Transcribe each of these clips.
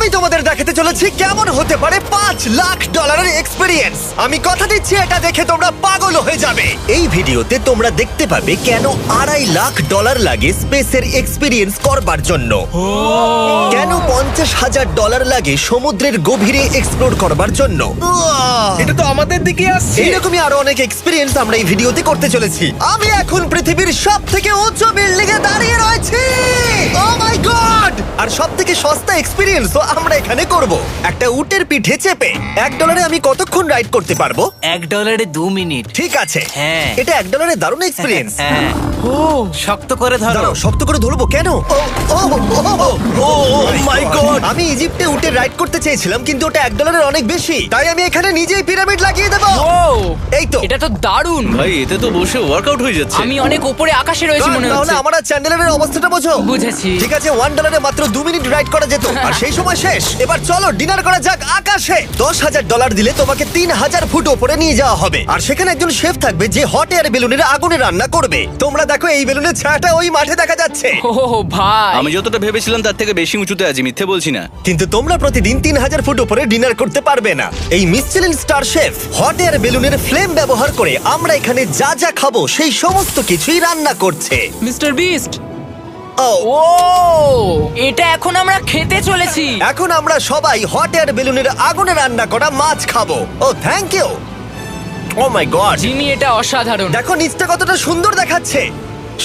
আমি তোমাদের দেখাতে চলেছি কেমন হতে পারে $5 লাখ এক্সপিরিয়েন্স। আমি কথা দিচ্ছি এটা দেখে তোমরা পাগল হয়ে যাবে। এই ভিডিওতে তোমরা দেখতে পাবে কেন $2.5 লাখ লাগে স্পেসের এক্সপিরিয়েন্স করবার জন্য, কেন $50,000 লাগে সমুদ্রের গভীরে এক্সপ্লোর করবার জন্য। এটা তো আমাদের দিকে আসছে। এইরকমই আরো অনেক এক্সপিরিয়েন্স আমরা এই ভিডিওতে করতে চলেছি। আমি এখন পৃথিবীর সবথেকে উঁচু বিল্ডিং এ দাঁড়িয়ে রয়েছি। ও মাই গড! আর সবথেকে সস্তা এক্সপিরিয়েন্সও আমরা এখানে করব। একটা উটের পিঠে চেপে $1 আমি কতক্ষণ রাইড করতে পারবো? $1 2 মিনিট। ঠিক আছে, হ্যাঁ। এটা $1 দারুণ এক্সপিরিয়েন্স। হ্যাঁ। ও শক্ত করে ধরো। দাঁড়াও, শক্ত করে ধরবো কেন? ও মাই গড! আমি ইজিপ্টে উটে রাইড করতে চেয়েছিলাম, কিন্তু ওটা $1 অনেক বেশি, তাই আমি এখানে নিজেই পিরামিড লাগিয়ে দেবো। ও এই তো। এটা তো দারুণ। ভাই এতে তো বসে ওয়ার্কআউট হয়ে যাচ্ছে। আমি অনেক উপরে আকাশে রয়েছি মনে তাহলে হচ্ছে। আমার আর চ্যান্ডেলের অবস্থাটা বোঝো। বুঝেছি। ঠিক আছে, $1 মাত্র 2 মিনিট রাইড করা যেত, আর সেই সময় শেষ। এবার চলো ডিনার করা যাক আকাশে। $10,000 দিলে তোমাকে 3000 ফুট উপরে নিয়ে যাওয়া হবে, আর সেখানে একজন শেফ থাকবে যে হট এয়ার বেলুনের আগুনে রান্না করবে। তোমরা দেখো এই বেলুনের ছায়াটা ওই মাঠে দেখা যাচ্ছে। ও ভাই, আমি যতটা ভেবেছিলাম তার থেকে বেশি উঁচুতে আছি, মিথ্যে বলছি না। কিন্তু তোমরা প্রতিদিন 3000 ফুট উপরে ডিনার করতে পারবে না। এই Michelin star chef hot air বেলুনের ফ্লেম ব্যবহার করে আমরা এখানে যা যা খাবো সেই সমস্ত কিছুই রান্না করছে। Mister beast. ও ও এটা এখন আমরা খেতে চলেছি। এখন আমরা সবাই হট এয়ার বেলুনের আগুনে রান্না করা মাছ খাবো। Oh thank you. Oh my god, Jimmy এটা অসাধারণ। দেখো নিচটা কতটা সুন্দর দেখাচ্ছে।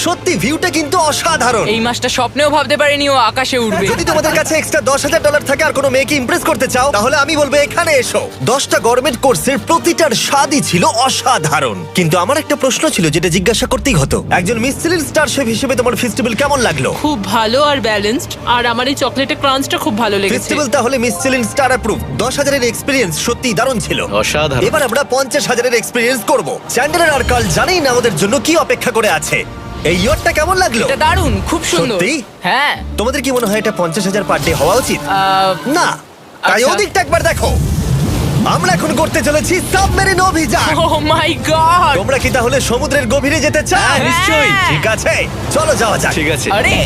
সত্যি ভিউটা কিন্তু অসাধারণ। এই মাসটা স্বপ্নেও ভাবতে পারিনি ও আকাশে উঠবে। যদি তোমাদের কাছে এক্সট্রা $10,000 থাকে আর কোনো মেয়েকে ইমপ্রেস করতে চাও, তাহলে আমি বলবো এখানে এসো। 10টা গভর্নমেন্ট কোর্সের প্রতিটার স্বাদই ছিল অসাধারণ। কিন্তু আমার একটা প্রশ্ন ছিল যেটা জিজ্ঞাসা করতেই হতো, একজন মিশেলিন স্টার শেফ হিসেবে তোমার ফেস্টিভ্যাল কেমন লাগলো? খুব ভালো আর ব্যালেন্সড, আর আমার এই চকলেটের ক্রাঞ্চটা খুব ভালো লেগেছে। ফেস্টিভ্যাল তাহলে মিশেলিন স্টার অ্যাপ্রুভ। 10,000 এক্সপিরিয়েন্স সত্যি দারুণ ছিল। অসাধারণ। এবার আমরা 50,000 এক্সপিরিয়েন্স করব। চ্যান্ডেলার আর কার্ল জানেই না ওদের জন্য কি অপেক্ষা করে আছে। এই ইয়ারটা কেমন লাগলো? এটা দারুণ, খুব সুন্দর। সত্যি? হ্যাঁ। তোমাদের কি মনে হয় এটা 50,000 পার ডে হওয়া উচিত? না, তাই আচ্ছা। ওদিকটা একবার দেখো। আমরা এখন করতে চলেছি সাবমেরিন অভিযান। ও মাই গড। তোমরা কি তাহলে সমুদ্রের গভীরে যেতে চাও? হ্যাঁ, নিশ্চয়ই। ঠিক আছে, চলো যাওয়া যাক। ঠিক আছে। আরে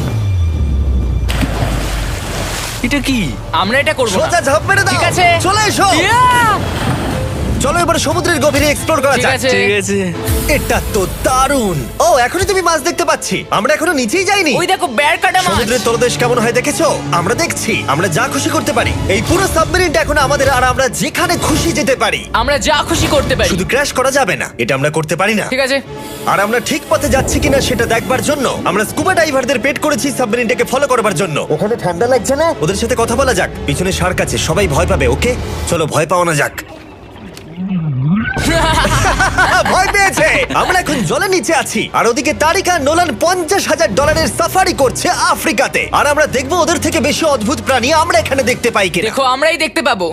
এটা কি? আমরা এটা করব না। সোজা ঝাঁপ মেরে দাও। ঠিক আছে। চলে এসো। Yeah! চলো এবার সমুদ্রের গভীরে এক্সপ্লোর করা ঠিক যাক। আছে। ঠিক আছে। এটা তো দারুণ। ও এখনই তুমি মাছ দেখতে পাচ্ছি, আমরা এখনো নিচেই যাইনি। ওই দেখো বের কাটা মাছ। সমুদ্রের তলদেশ কেমন হয় দেখেছো? আমরা দেখছি, আমরা যা খুশি করতে পারি। এই পুরো সাবমেরিনটা এখন আমাদের, আর আমরা যেখানে খুশি যেতে পারি। আমরা যা খুশি করতে পারি। শুধু ক্র্যাশ করা যাবে না, এটা আমরা করতে পারি না। ঠিক আছে। আর আমরা ঠিক পথে যাচ্ছি কিনা সেটা দেখবার জন্য আমরা স্কুবা ডাইভারদের পেড করেছি সাবমেরিনটাকে ফলো করবার জন্য। ওখানে ঠান্ডা লাগছে না? ওদের সাথে কথা বলা যাক। পিছনে শার্ক আছে, সবাই ভয় পাবে। ওকে চলো ভয় পাওয়া না যাক। ভয় পেয়েছে। আমরা এখন জলের নিচে আছি, আর ওদিকে তারিকা নোলান $50,000 সাফারি করছে আফ্রিকাতে। আর আমরা দেখবো ওদের থেকে বেশি অদ্ভুত প্রাণী আমরা এখানে দেখতে পাই কিনা। দেখো আমরাই দেখতে পাবো।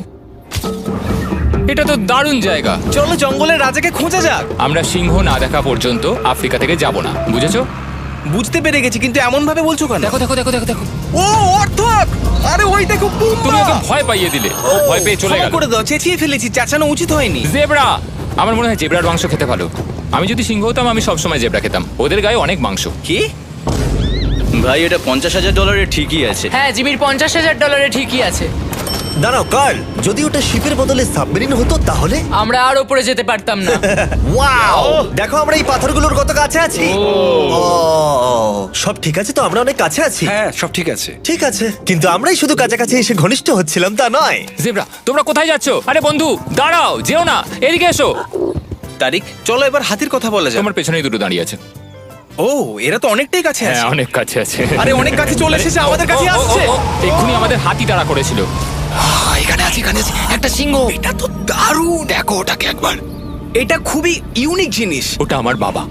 এটা তো দারুণ জায়গা। চলো জঙ্গলের রাজাকে খোঁজা যাক। আমরা সিংহ না দেখা পর্যন্ত আফ্রিকা থেকে যাব না, বুঝেছো? বুঝতে পেরে গেছি, কিন্তু এমন ভাবে বলছো কেন? দেখো দেখো দেখো দেখো দেখো, ও অর্থক! আরে ওই দেখো পুম্বা! তুমি ওকে ভয় পাইয়ে দিলে, ও ভয় পেয়ে চলে ক্ষমা গেল। করে দাও, চেঁচিয়ে ফেলেছি, চাচানো উচিত হয়নি। জেব্রা, আমার মনে হয় জেব্রার মাংস খেতে ভালো। আমি যদি সিংহ হতাম আমি সবসময় জেব্রা খেতাম, ওদের গায়ে অনেক মাংস। কি? ভাই এটা $50,000 ঠিকই আছে। হ্যাঁ, জিমির $50,000 ঠিকই আছে। দাঁড়াও কার্ল, যদি ওটা শিপের বদলে সাবমেরিন হতো তাহলে? আমরা আর উপরে যেতে পারতাম না। ওয়াও, দেখো আমরা এই পাথরগুলোর কত কাছে আছি। ও, সব ঠিক আছে তো? আমরা অনেক কাছে আছি। হ্যাঁ সব ঠিক আছে। ঠিক আছে, কিন্তু আমরাই শুধু কাছাকাছি এসে ঘনিষ্ঠ হচ্ছিলাম তা নয়। জেব্রা, তোমরা কোথায় যাচ্ছো? আরে বন্ধু দাঁড়াও, যেও না, এদিকে এসো। তারিক চলো এবার হাতির কথা বলা যাক। তোমার পেছনেই দুটো দাঁড়িয়ে আছে। ও এরা তো অনেকটাই কাছে আছে। হ্যাঁ, অনেক কাছে আছে। আরে অনেক কাছে চলে এসেছে, আমাদের কাছে আসছে। এক্ষুনি আমাদের হাতি তাড়া করেছিল। এখানে আছে একটা সিংহ। এটা তো দারুণ। দেখো ওটাকে একবার। এটা খুবই ইউনিক জিনিস। ওটা আমার বাবা।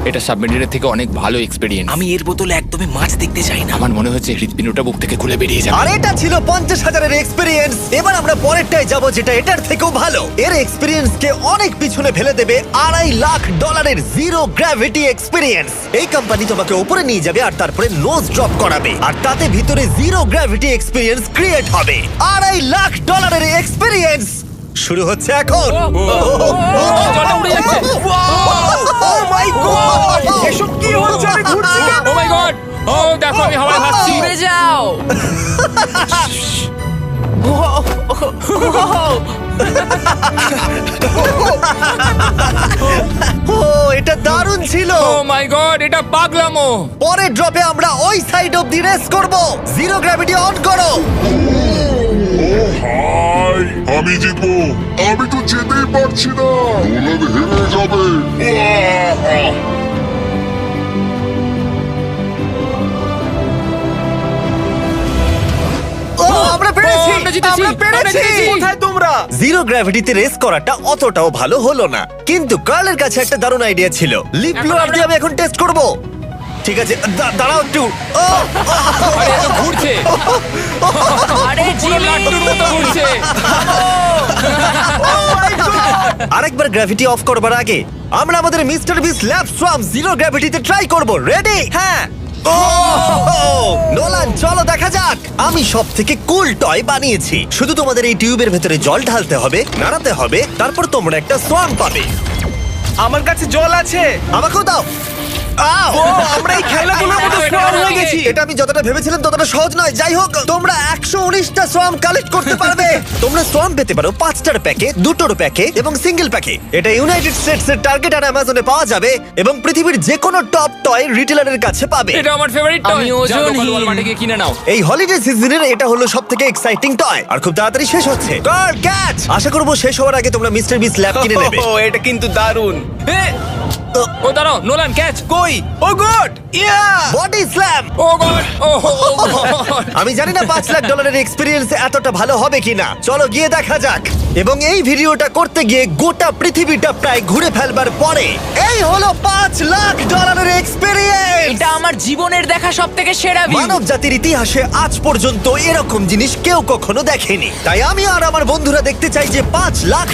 এটা সাবমেরিনের থেকে অনেক ভালো এক্সপেরিয়েন্স। আমি এর বোতলে একদমই মাছ দেখতে চাই না। আমার মনে হচ্ছে হৃৎপিণ্ডটা বুক থেকে খুলে বেরিয়ে যাবে। আর এটা ছিল 50,000 এক্সপিরিয়েন্স। এবার আমরা পরেরটায় যাব যেটা এটার থেকেও ভালো। এর এক্সপিরিয়েন্স কে অনেক পিছনে ফেলে দেবে। $2.5 জিরো গ্র্যাভিটি এক্সপিরিয়েন্স। এই কোম্পানি তোমাকে উপরে নিয়ে যাবে আর তারপরে নোজ ড্রপ করাবে, আর তাতে ভিতরে জিরো গ্র্যাভিটি এক্সপিরিয়েন্স ক্রিয়েট হবে। $2.5 এক্সপিরিয়েন্স শুরু হচ্ছে এখন। জলটা উড়ে যাচ্ছে। ও মাই গড, এসব কি হচ্ছে? আমি ঘুরছি কেন? ও মাই গড! ও দেখো আমি হাওয়ায় ভাসছি। উড়ে যাও। ও এটা দারুণ ছিল। ও মাই গড, এটা পাগলামো। পরের ড্রপে আমরা ওই সাইড অফ দি রেস করব। জিরো গ্র্যাভিটি অন করো। হাই, আমি জিতবো। আমি তো যেতেই পারছি না, নোলান হেরে যাবে। আহ! ও আমরা পেরেছি, আমরা জিতেছি, আমরা পেরেছি। আমরা জিতেছি। কোথায় তোমরা? জিরো গ্র্যাভিটিতে রেস করাটা অতটাও ভালো হলো না, কিন্তু কার্লের কাছে একটা দারুণ আইডিয়া ছিল। লিপ ব্লোয়ার দিয়ে আমি এখন টেস্ট করব। ঠিক আছে, দাঁড়াও একটু। ও, আরে এত ঘুরছে, আরে পুরো লাট্টুর মতো ঘুরছে। আরেকবার গ্র্যাভিটি অফ করবার আগে আমরা আমাদের মিস্টার বিস ল্যাব সোয়াম জিরো গ্র্যাভিটিতে ট্রাই করব। রেডি? হ্যাঁ। নোলান চলো দেখা যাক। আমি সব থেকে কুল টয় বানিয়েছি। শুধু তোমাদের এই টিউবের ভেতরে জল ঢালতে হবে, নাড়াতে হবে, তারপর তোমরা একটা সোয়াম পাবে। আমার কাছে জল আছে। আমাকেও দাও। আও! আমরা এই খেলাগুলোর মধ্যে স্ট্রং হয়ে গেছি। এটা আমি যতটা ভেবেছিলাম ততটা সহজ নয়। যাই হোক, তোমরা 119টা সোয়াম কালেক্ট করতে পারবে। তোমরা সোয়াম পেতে পারো 5টার প্যাকে, 2টোর প্যাকে এবং সিঙ্গেল প্যাকে। এটা ইউনাইটেড স্টেটস এর টার্গেট আর অ্যামাজনে পাওয়া যাবে এবং পৃথিবীর যে কোনো টপ টয় রিটেলারের কাছে পাবে। এটা আমার ফেভারিট টয়। আমি ওজনহীন। ওয়ালমার্টে গিয়ে কিনে নাও। এই হলিডে সিজনের এটা হলো সবথেকে এক্সাইটিং টয় আর খুব তাড়াতাড়ি শেষ হচ্ছে। কার ক্যাচ! আশা করব শেষ হওয়ার আগে তোমরা মিস্টার বিস ল্যাব কিনে নেবে। ও এটা কিন্তু দারুণ। ও দাঁড়াও, নোলান ক্যাচ। কই? Oh god! Yeah! Body slam! Oh god, oh god. আমি জানি না $5 লাখ এক্সপিরিয়েন্স এতটা ভালো হবে কিনা। চলো গিয়ে দেখা যাক। এবং এই ভিডিওটা করতে গিয়ে গোটা পৃথিবীটা প্রায় ঘুরে ফেলবার পরে এই হলো $5 লাখ এক্সপিরিয়েন্স। এটা আমার জীবনের দেখা সবথেকে সেরা ভিউ। মানব জাতির ইতিহাসে আজ পর্যন্ত এরকম জিনিস কেউ কখনো দেখেনি। তাই আমি আর আমার বন্ধুরা দেখতে চাই যে $5 লাখ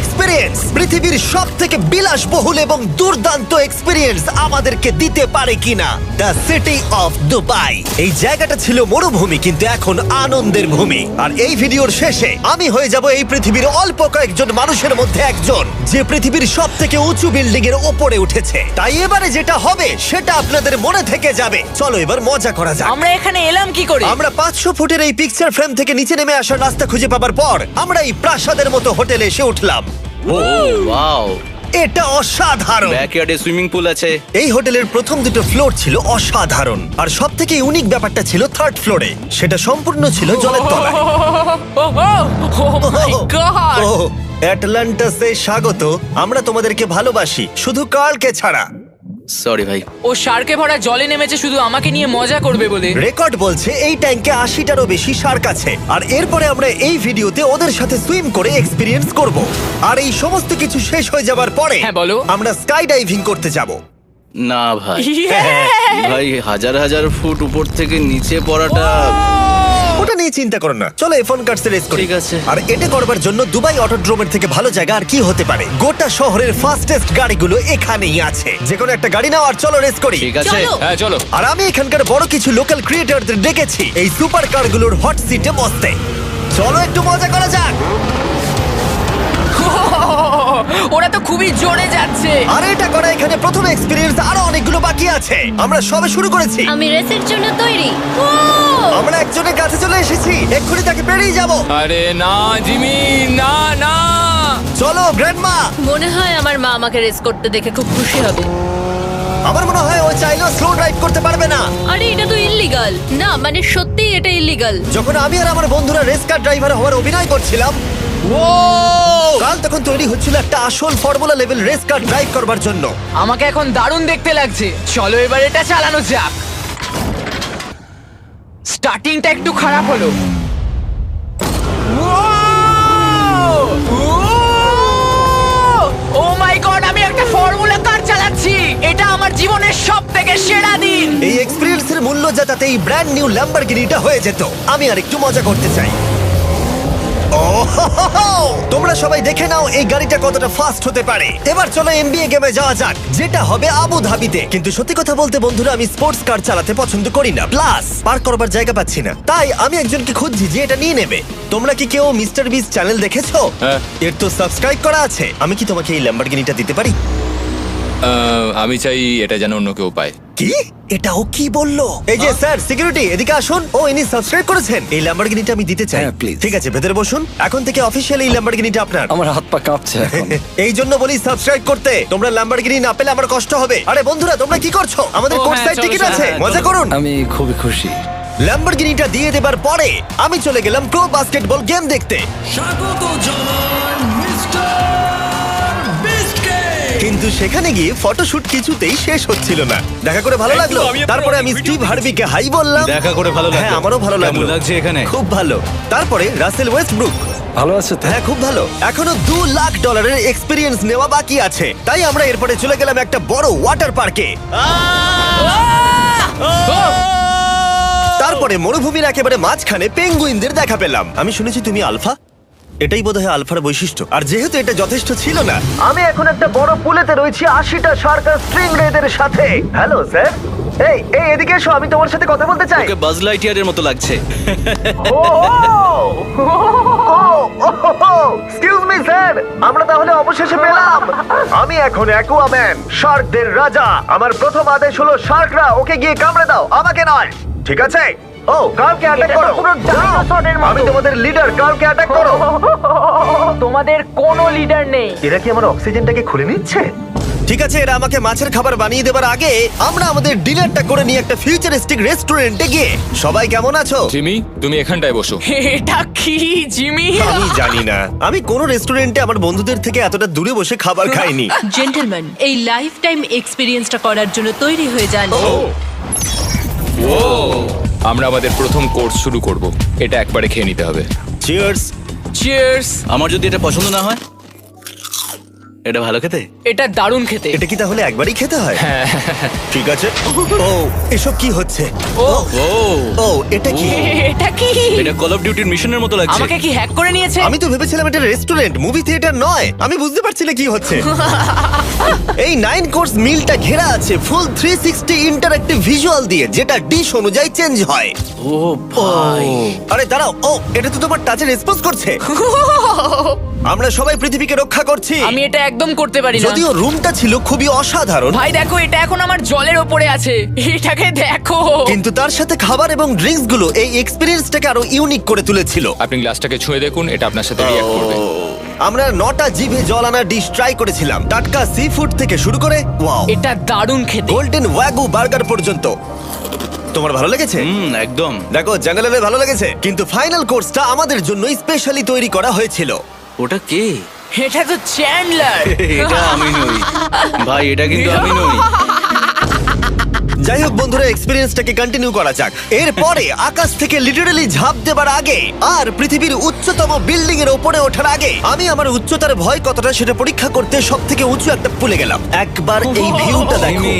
এক্সপিরিয়েন্স পৃথিবীর সব থেকে বিলাসবহুল এবং দুর্দান্ত এক্সপিরিয়েন্স আমাদেরকে দিতে পারে কিনা। The city of Dubai. এই জায়গাটা ছিল মরুভূমি, কিন্তু এখন আনন্দের ভূমি। আর এই ভিডিওর শেষে আমি হয়ে যাব এই পৃথিবীর অল্প কয়েকজন মানুষের মধ্যে একজন, যে পৃথিবীর সব থেকে উঁচু বিল্ডিং এর ওপরে উঠেছে। তাই এবারে যেটা হবে সেটা আপনাদের মনে থেকে যাবে। চলো এবার মজা করা যাক। আমরা এখানে এলাম কি করে? আমরা 500 ফুটের এই পিকচার ফ্রেম থেকে নিচে নেমে আসার রাস্তা খুঁজে পাবার পর আমরা এই প্রাসাদের মতো হোটেলে এসে উঠলাম। ও ওয়াও, এটা অসাধারণ। ব্যাকইয়ার্ডে সুইমিং পুল আছে। এই হোটেলের প্রথম দুটো ফ্লোর ছিল অসাধারণ, আর সব থেকে ইউনিক ব্যাপারটা ছিল থার্ড ফ্লোরে। সেটা সম্পূর্ণ ছিল জলের তলায়। ও মাই গড! ও অ্যাটলান্টাসে স্বাগত। আমরা তোমাদেরকে ভালোবাসি, শুধু কার্লকে ছাড়া। সরি ভাই। ও শার্কে ভরা জলে নেমেছে শুধু আমাকে নিয়ে মজা করবে বলে। রেকর্ড বলছে এই ট্যাঙ্কে 80টারও বেশি শার্ক আছে। আর এরপরে আমরা এই ভিডিওতে ওদের সাথে সুইম করে এক্সপিরিয়েন্স করব। আর এই সমস্ত কিছু শেষ হয়ে যাবার পরে হ্যাঁ, বলো। আমরা স্কাই ডাইভিং করতে যাব। না ভাই, হ্যাঁ। ভাই হাজার হাজার ফুট উপর থেকে নিচে পড়াটা। ওটা নিয়ে চিন্তা করো না, চলো F1 কার্সে রেস করি। ঠিক আছে। আর এটা করবার জন্য দুবাই অটোড্রোমের থেকে ভালো জায়গা আর কি হতে পারে। গোটা শহরের ফাস্টেস্ট গাড়িগুলো এখানেই আছে। যে কোনো একটা গাড়ি নাও আর চলো রেস করি। ঠিক আছে। হ্যাঁ চলো। আর আমি এখানকার বড় কিছু লোকাল ক্রিয়েটরদের ডেকেছি এই সুপার কারগুলোর হট সিটে বসতে। চলো একটু মজা করা যাক। ওরা তো খুবই জোরে যাচ্ছে। আর এটা করা এখানে প্রথম এক্সপিরিয়েন্স, আরো অনেকগুলো বাকি আছে। আমরা সবে শুরু করেছি। আমি রেসের জন্য তৈরি। আমরা একজনের কাছে চলে এসেছি, এক্ষুনি তাকে পেরিয়ে যাব। আরে না জিমি, না না। চলো গ্র্যান্ডমা। মনে হয় আমার মা আমাকে রেস করতে দেখে খুব খুশি হবে। আমার মনে হয় ও চাইলেও স্লো ড্রাইভ করতে পারবে না। আরে এটা তো ইল্লিগাল। না মানে সত্যিই এটা ইল্লিগাল। যখন আমি আর আমার বন্ধুরা রেস কার ড্রাইভার হওয়ার অভিনয় করছিলাম, কাল তখন তৈরি হচ্ছিল একটা আসল formula level race car drive করবার জন্য। আমাকে এখন দারুণ দেখতে লাগছে। চলো এবার এটা চালানো যাক। স্টার্টিংটা একটু খারাপ হলো। ও মাই গড, আমি একটা ফর্মুলা কার চালাচ্ছি। এটা আমার জীবনের সবথেকে সেরা দিন। এই এক্সপেরিয়েন্সের মূল্য যা, তাতে এই ব্র্যান্ড নিউ ল্যাম্বরগিনিটা হয়ে যেত। আমি আর একটু মজা করতে চাই। তোমরা সবাই দেখে নাও এই গাড়িটা কতটা ফাস্ট হতে পারে। এবার চলো NBA গেমে যাওয়া যাক, যেটা হবে আবু ধাবিতে। কিন্তু সত্যি কথা বলতে বন্ধুরা, আমি স্পোর্টস কার চালাতে পছন্দ করি না, প্লাস পার্ক করবার জায়গা পাচ্ছি না। তাই আমি একজনকে খুঁজছি যে এটা নিয়ে নেবে। তোমরা কি কেউ মিস্টার বিস চ্যানেল দেখেছো? হ্যাঁ। এর তো সাবস্ক্রাইব করা আছে। আমি কি তোমাকে এই ল্যাম্বরগিনিটা দিতে পারি? আমি চাই এটা যেন অন্য কেউ পায়। কি এটা ও কি বললো? এই যে স্যার সিকিউরিটি এদিকে আসুন। ও ইনি সাবস্ক্রাইব করেছেন। এই ল্যাম্বরগিনিটা আমি দিতে চাই। হ্যাঁ, please. ঠিক আছে ভেতরে বসুন। এখন থেকে অফিশিয়ালি এই ল্যাম্বরগিনিটা আপনার। আমার হাত পা কাঁপছে এখন। এই জন্য বলি সাবস্ক্রাইব করতে। তোমরা ল্যাম্বরগিনি না পেলে আমার কষ্ট হবে। আরে বন্ধুরা তোমরা কি করছো? আমাদের ও, কোর্ট হ্যাঁ, সাইড চলো, টিকিট চলো, আছে, হ্যাঁ, মজা চলো। করুন। আমি খুবই খুশি। ল্যাম্বরগিনিটা দিয়ে দেবার পরে আমি চলে গেলাম প্রো বাস্কেটবল গেম দেখতে। কিন্তু সেখানে গিয়ে ফটোশুট কিছুতেই শেষ হচ্ছিল না। দেখা করে ভালো লাগলো। তারপরে আমি স্টিভ হার্বিকে হাই বললাম। দেখা করে ভালো লাগলো। হ্যাঁ আমারও ভালো লাগলো। কেমন লাগছে এখানে? খুব ভালো। তারপরে রাসেল ওয়েস্টব্রুক। ভালো আছে তো? হ্যাঁ খুব ভালো। এখনো $2 লাখ এক্সপিরিয়েন্স নেওয়া বাকি আছে। তাই আমরা এরপরে চলে গেলাম একটা বড় ওয়াটার পার্কে। তারপরে মরুভূমির একেবারে মাঝখানে পেঙ্গুইনদের দেখা পেলাম। আমি শুনেছি তুমি আলফা। এটাই বোধহয় আলফার বৈশিষ্ট্য। আর যেহেতু এটা যথেষ্ট ছিল না, আমি এখন একটা বড় পুলেতে রয়েছি 80টা শার্ক আর স্ট্রিং রেদের সাথে। Hello sir. এই এই এদিকে এসো, আমি তোমার সাথে কথা বলতে চাই। ওকে বাজ লাইটইয়ারের মতো লাগছে। এক্সকিউজ মি স্যার, আমরা তাহলে অবশেষে পেলাম। আমি এখন অ্যাকুয়াম্যান, শার্কদের রাজা। আমার প্রথম আদেশ হলো শার্করা ওকে গিয়ে কামড়ে দাও, আমাকে নয়। ঠিক আছে? ও কার্লকে অ্যাটাক করো। আমি তোমাদের লিডার, কার্লকে অ্যাটাক করো। তোমাদের কোনো লিডার নেই। এরা কি আমার অক্সিজেনটাকে খুলে নিচ্ছে? ঠিক আছে, এরা আমাকে মাছের খাবার বানিয়ে দেবার আগে আমরা আমাদের ডিনারটা করে নিয়ে একটা ফিউচারিস্টিক রেস্টুরেন্টে গিয়ে। সবাই কেমন আছো? জিমি তুমি এখানটায় বসো। এটা কি জিমি? আমি জানি না, আমি কোন রেস্টুরেন্টে আমার বন্ধুদের থেকে এতটা দূরে বসে খাবার খাইনি। জেন্টলম্যান, এই লাইফ টাইম এক্সপিরিয়েন্সটা করার জন্য তৈরি হয়ে যান। আমরা আমাদের প্রথম কোর্স শুরু করব। এটা একবারে খেয়ে নিতে হবে। চিয়ার্স। চিয়ার্স। আমার যদি এটা পছন্দ না হয়? এটা ভালো খেতে? এটা দারুণ খেতে। এটা কি তাহলে একবারই খেতে হয়? ঠিক আছে। ও এসব কি হচ্ছে? ও ও ও এটা কি? এটা কি? এটা কল অফ ডিউটির মিশনের মতো লাগছে। আমাকে কি হ্যাক করে নিয়েছে? আমি তো ভেবেছিলাম এটা রেস্টুরেন্ট, মুভি থিয়েটার নয়। আমি বুঝতে পারছি না কি হচ্ছে। এই 9 কোর্স মিলটা ঘেরা আছে ফুল 360 ইন্টারঅ্যাক্টিভ ভিজুয়াল দিয়ে, যেটা ডিশ অনুযায়ী চেঞ্জ হয়। ও ভাই, আরে দাঁড়াও, ও এটা তো তোমার টাচে রেসপন্স করছে। আমরা সবাই পৃথিবীকে রক্ষা করছি। আমি এটা একদম করতে পারি না। যদিও রুমটা ছিল খুবই অসাধারণ, ভাই দেখো, এটা এখন আমার জলের ওপরে আছে। এটাকে দেখো। কিন্তু তার সাথে খাবার এবং ড্রিঙ্কস গুলো এই এক্সপেরিয়েন্সটাকে আরো ইউনিক করে তুলেছিল। আপনি গ্লাসটাকে ছুঁয়ে দেখুন, এটা আপনার সাথে রিঅ্যাক্ট করবে। আমরা 9টা জিভে জল আনা ডিশ ট্রাই করেছিলাম, টাটকা সি ফুড থেকে শুরু করে ওয়াও এটা দারুণ খেতে। গোল্ডেন ওয়াগু বার্গার পর্যন্ত। তোমার ভালো লেগেছে? একদম। দেখো জঙ্গলের ভালো লেগেছে, কিন্তু ফাইনাল কোর্সটা আমাদের জন্য স্পেশালি তৈরি করা হয়েছিল। ওটা কে? এটা তো চ্যান্ডলার। এটা আমি নই ভাই, এটা কিন্তু আমি নই। যাই হোক বন্ধুরা, এক্সপেরিয়েন্সটাকে কন্টিনিউ করা যাক। এরপরে আকাশ থেকে লিটারালি ঝাঁপ দেবার আগে আর পৃথিবীর উচ্চতম বিল্ডিং এর উপরে ওঠার আগে আমি আমার উচ্চতার ভয় কতটা সেটা পরীক্ষা করতে সব থেকে উঁচু একটা পুলে গেলাম। একবার এই ভিউটা দেখো।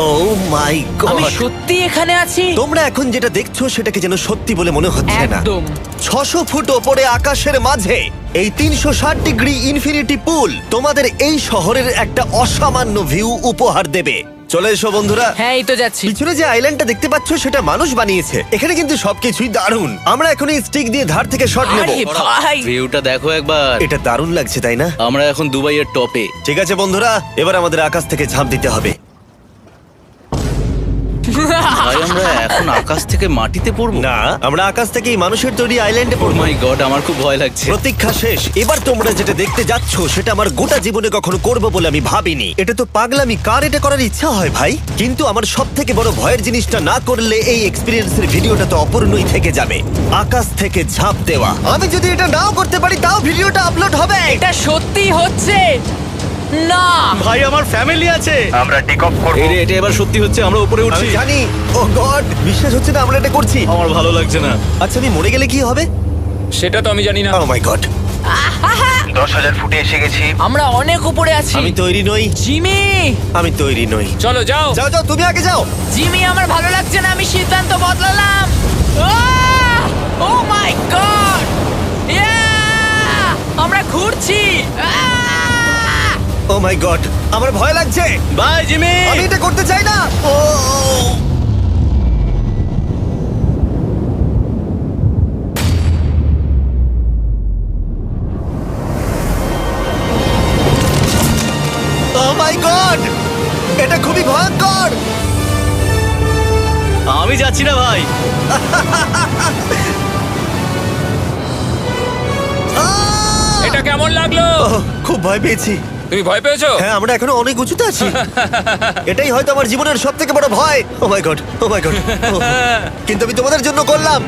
ও মাই আমি গড! সত্যি এখানে আছি। তোমরা এখন যেটা দেখছো সেটাকে যেন সত্যি বলে মনে হচ্ছে না। একদম। 600 ফুট ওপরে আকাশের মাঝে এই 360 ডিগ্রি ইনফিনিটি পুল তোমাদের এই শহরের একটা অসামান্য ভিউ উপহার দেবে। চলে এসো বন্ধুরা। হ্যাঁ, এই তো যাচ্ছি। পিছনে যে আইল্যান্ডটা দেখতে পাচ্ছ সেটা মানুষ বানিয়েছে। এখানে কিন্তু সবকিছুই দারুণ। আমরা এখন এই স্টিক দিয়ে ধার থেকে শট নেব। আরে ভাই, ভিউটা দেখো একবার। এটা দারুণ লাগছে তাই না? আমরা এখন দুবাইয়ের টপে। ঠিক আছে বন্ধুরা, এবার আমাদের আকাশ থেকে ঝাঁপ দিতে হবে। ভাই আমরা এখন আকাশ থেকে মাটিতে পড়বো? না, আমরা আকাশ থেকে এই মানুষের তৈরি আইল্যান্ডে ও পড়বো। মাই গড, আমার খুব ভয় লাগছে। প্রতীক্ষা শেষ। এবার তোমরা যেটা দেখতে যাচ্ছ সেটা আমার গোটা জীবনে কখনো করবো বলে আমি ভাবিনি। এটা তো পাগলামি, কার এটা করার ইচ্ছা হয় ভাই? কিন্তু আমার সব থেকে বড় ভয়ের জিনিসটা না করলে এই এক্সপিরিয়েন্সের ভিডিওটা তো অপূর্ণই থেকে যাবে। আকাশ থেকে ঝাঁপ দেওয়া। আমি যদি এটা নাও করতে পারি তাও ভিডিওটা আপলোড হবে। এটা সত্যি হচ্ছে না। ভাই আমার ফ্যামিলি আছে। আমরা টেক অফ করব। এই রে, এটা এবার সত্যি হচ্ছে, আমরা উপরে আমি উঠছি। জানি। ও গড, বিশ্বাস হচ্ছে না আমরা এটা করছি। আমার ভালো লাগছে না। আচ্ছা আমি মরে গেলে কি হবে? সেটা তো আমি জানি না। ও মাই গড, 10,000 ফুটে এসে গেছি। আমরা অনেক উপরে আছি। আমি তৈরি নই। জিমি, আমি তৈরি নই। চলো যাও। যাও যাও, তুমি আগে যাও। জিমি, আমার ভালো লাগছে না। আমি সিদ্ধান্ত বদলালাম। ও মাই গড, আমরা ঘুরছি। ও মাই গড, আমার ভয় লাগছে। Bye Jimmy. আমি এটা করতে চাই না। ও মাই গড, এটা খুবই ভয়ঙ্কর। পারছি না ভাই। এটা কেমন লাগলো? খুব ভয় পেয়েছি। তুমি ভয় পেয়েছো? হ্যাঁ, আমরা এখনো অনেক উঁচুতে আছি। এটাই হয়তো আমার জীবনের সব থেকে বড় ভয়। ও my god, O my god. কিন্তু আমি তোমাদের জন্য করলাম।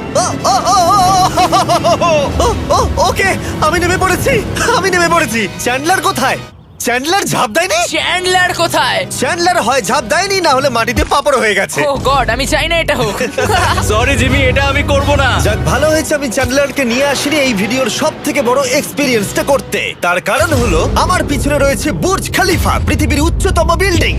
ওকে, আমি নেমে পড়েছি, আমি নেমে পড়েছি। চ্যান্ডলার কোথায়? চ্যান্ডলার ঝাঁপ দেয়নি? চ্যান্ডলার কোথায়? চ্যান্ডলার হয় ঝাঁপ দেয়নি, না হলে মাটিতে পাপড় হয়ে গেছে। ও গড, আমি চাই না এটা হোক। সরি জিমি, এটা আমি করব না। যাক, ভালো হয়েছে আমি চ্যান্ডলারকে নিয়ে আসিনি এই ভিডিওর সব থেকে বড় এক্সপিরিয়েন্সটা করতে। তার কারণ হলো আমার পিছনে রয়েছে বুর্জ খলিফা, পৃথিবীর উচ্চতম বিল্ডিং।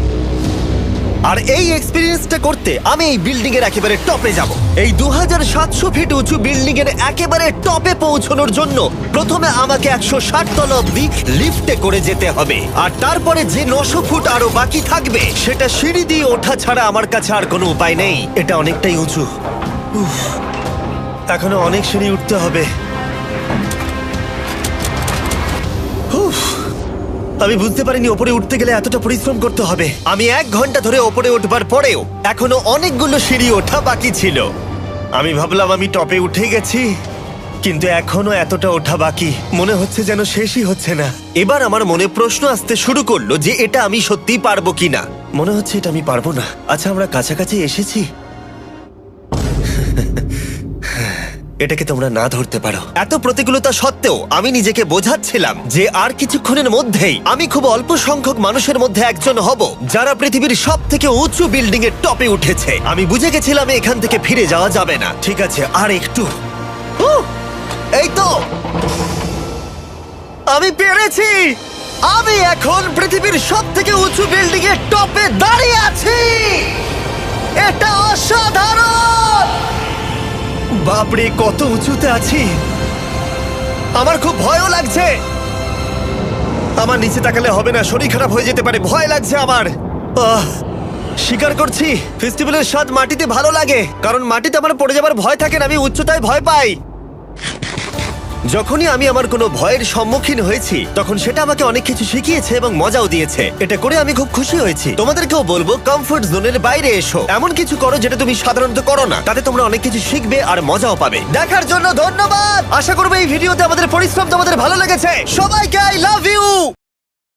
আর এই এক্সপিরিয়েন্সটা করতে আমি এই বিল্ডিং এর একেবারে টপে যাব। এই 2700 ফিট উঁচু বিল্ডিং এর একেবারে টপে পৌঁছানোর জন্য প্রথমে আমাকে 160 তলা অব্দি লিফটে করে যেতে হবে, আর তারপরে যে 900 ফুট আরো বাকি থাকবে সেটা সিঁড়ি দিয়ে ওঠা ছাড়া আমার কাছে আর কোনো উপায় নেই। এটা অনেকটাই উঁচু। উফ, এখনো অনেক সিঁড়ি উঠতে হবে। উফ, আমি বুঝতে পারিনি ওপরে উঠতে গেলে এতটা পরিশ্রম করতে হবে। আমি 1 ঘন্টা ধরে ওপরে উঠবার পরেও এখনো অনেকগুলো সিঁড়ি ওঠা বাকি ছিল। আমি ভাবলাম আমি টপে উঠে গেছি, কিন্তু এখনো এতটা ওঠা বাকি। মনে হচ্ছে যেন শেষই হচ্ছে না। এবার আমার মনে প্রশ্ন আসতে শুরু করলো যে এটা আমি সত্যিই পারবো কিনা। মনে হচ্ছে এটা আমি পারবো না। আচ্ছা, আমরা কাছাকাছি এসেছি। এটাকে তোমরা না ধরতে পারো। এত প্রতিকূলতা সত্ত্বেও আমি নিজেকে বোঝাচ্ছিলাম যে আর কিছুক্ষণের মধ্যেই আমি খুব অল্প সংখ্যক মানুষের মধ্যে একজন হব যারা পৃথিবীর সব থেকে উঁচু বিল্ডিং এর টপে উঠেছে। আমি বুঝে গেছিলাম এখান থেকে ফিরে যাওয়া যাবে না। ঠিক আছে, আর একটু। এই তো, আমি পেরেছি। আমি এখন পৃথিবীর সব থেকে উঁচু বিল্ডিং এর টপে দাঁড়িয়ে আছি। এটা অসাধারণ। বাপরে, কত উঁচুতে আছি! আমার খুব ভয়ও লাগছে। আমার নিচে তাকালে হবে না, শরীর খারাপ হয়ে যেতে পারে। ভয় লাগছে আমার। স্বীকার করছি, ফেস্টিভ্যালের স্বাদ মাটিতে ভালো লাগে, কারণ মাটিতে আমার পড়ে যাবার ভয় থাকে না। আমি উচ্চতায় ভয় পাই। যখনই আমি আমার কোনো ভয়ের সম্মুখীন হয়েছি তখন সেটা আমাকে অনেক কিছু শিখিয়েছে এবং মজাও দিয়েছে। এটা করে আমি খুব খুশি হয়েছি। তোমাদেরকেও বলবো, কমফোর্ট জোনের বাইরে এসো, এমন কিছু করো যেটা তুমি সাধারণত করো না। তাতে তোমরা অনেক কিছু শিখবে আর মজাও পাবে। দেখার জন্য ধন্যবাদ। আশা করবো এই ভিডিওতে আমাদের পরিশ্রম তোমাদের ভালো লেগেছে। সবাইকে আই লাভ ইউ।